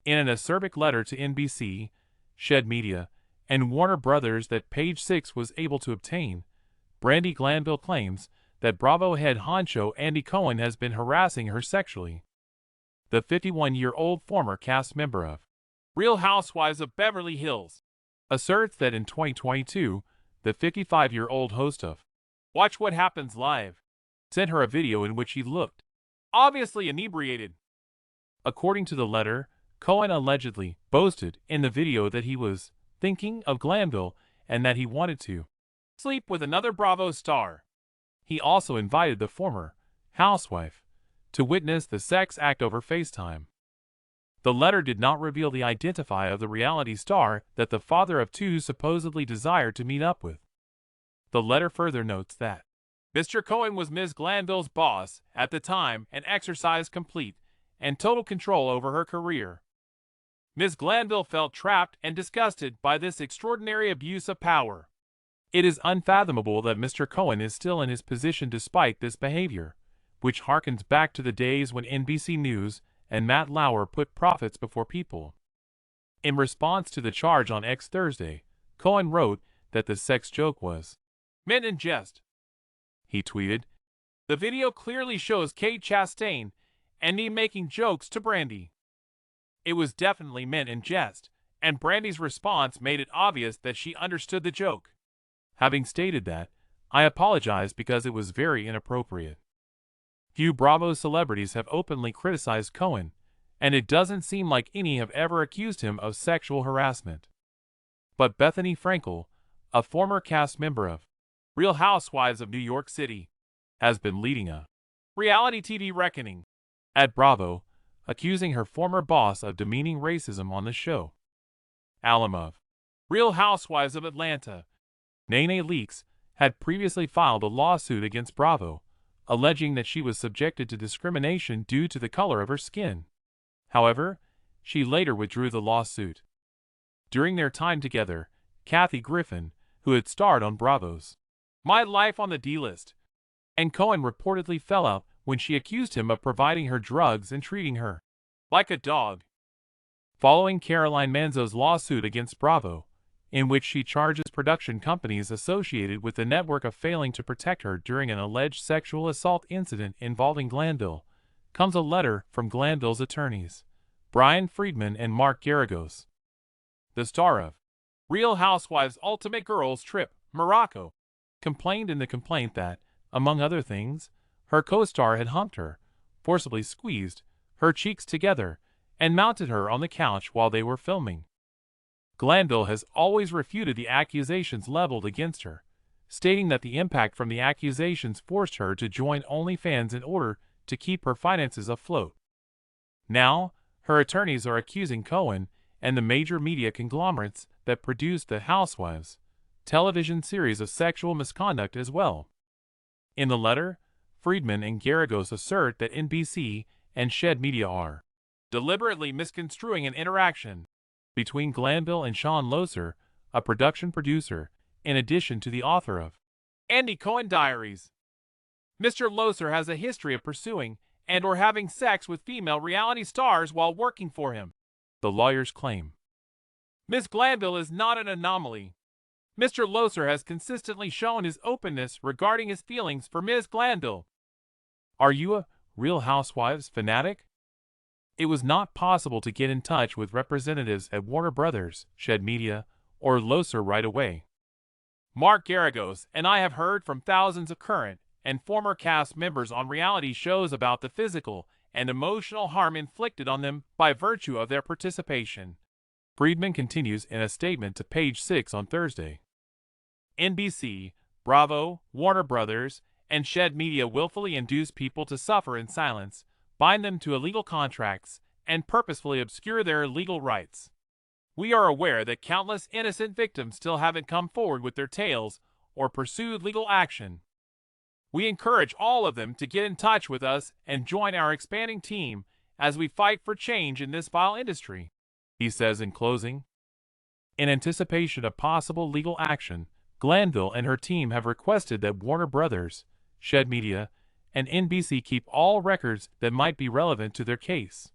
In an acerbic letter to NBC, Shed Media, and Warner Brothers that Page Six was able to obtain, Brandi Glanville claims that Bravo head honcho Andy Cohen has been harassing her sexually. The 51-year-old former cast member of Real Housewives of Beverly Hills asserts that in 2022, the 55-year-old host of Watch What Happens Live sent her a video in which he looked obviously inebriated. According to the letter, Cohen allegedly boasted in the video that he was thinking of Glanville and that he wanted to sleep with another Bravo star. He also invited the former housewife to witness the sex act over FaceTime. The letter did not reveal the identity of the reality star that the father of two supposedly desired to meet up with. The letter further notes that Mr. Cohen was Ms. Glanville's boss at the time and exercised complete and total control over her career. Ms. Glanville felt trapped and disgusted by this extraordinary abuse of power. It is unfathomable that Mr. Cohen is still in his position despite this behavior, which harkens back to the days when NBC News and Matt Lauer put profits before people. In response to the charge on X Thursday, Cohen wrote that the sex joke was meant in jest. He tweeted, "The video clearly shows Kate Chastain and me making jokes to Brandi. It was definitely meant in jest, and Brandi's response made it obvious that she understood the joke. Having stated that, I apologize because it was very inappropriate." Few Bravo celebrities have openly criticized Cohen, and it doesn't seem like any have ever accused him of sexual harassment. But Bethany Frankel, a former cast member of Real Housewives of New York City, has been leading a reality TV reckoning at Bravo, accusing her former boss of demeaning racism on the show. Alum of Real Housewives of Atlanta, Nene Leakes, had previously filed a lawsuit against Bravo, alleging that she was subjected to discrimination due to the color of her skin. However, she later withdrew the lawsuit. During their time together, Kathy Griffin, who had starred on Bravo's My Life on the D-List, and Cohen reportedly fell out when she accused him of providing her drugs and treating her like a dog. Following Caroline Manzo's lawsuit against Bravo, in which she charges production companies associated with the network of failing to protect her during an alleged sexual assault incident involving Glanville, comes a letter from Glanville's attorneys, Brian Friedman and Mark Garagos. The star of Real Housewives' Ultimate Girls Trip, Morocco, complained in the complaint that, among other things, her co-star had humped her, forcibly squeezed her cheeks together, and mounted her on the couch while they were filming. Glanville has always refuted the accusations leveled against her, stating that the impact from the accusations forced her to join OnlyFans in order to keep her finances afloat. Now, her attorneys are accusing Cohen and the major media conglomerates that produced the Housewives television series of sexual misconduct as well. In the letter, Friedman and Garagos assert that NBC and Shed Media are deliberately misconstruing an interaction between Glanville and Sean Loser, a production producer, in addition to the author of Andy Cohen Diaries. Mr. Loser has a history of pursuing and or having sex with female reality stars while working for him, the lawyers claim. Ms. Glanville is not an anomaly. Mr. Loser has consistently shown his openness regarding his feelings for Ms. Glanville. Are you a Real Housewives fanatic? It was not possible to get in touch with representatives at Warner Brothers, Shed Media, or Loser right away. Mark Garagos and I have heard from thousands of current and former cast members on reality shows about the physical and emotional harm inflicted on them by virtue of their participation. Friedman continues in a statement to Page Six on Thursday. NBC, Bravo, Warner Brothers, and Shed Media willfully induce people to suffer in silence, bind them to illegal contracts, and purposefully obscure their legal rights. We are aware that countless innocent victims still haven't come forward with their tales or pursued legal action. We encourage all of them to get in touch with us and join our expanding team as we fight for change in this vile industry, he says in closing. In anticipation of possible legal action, Glanville and her team have requested that Warner Brothers, Shed Media, and NBC keep all records that might be relevant to their case.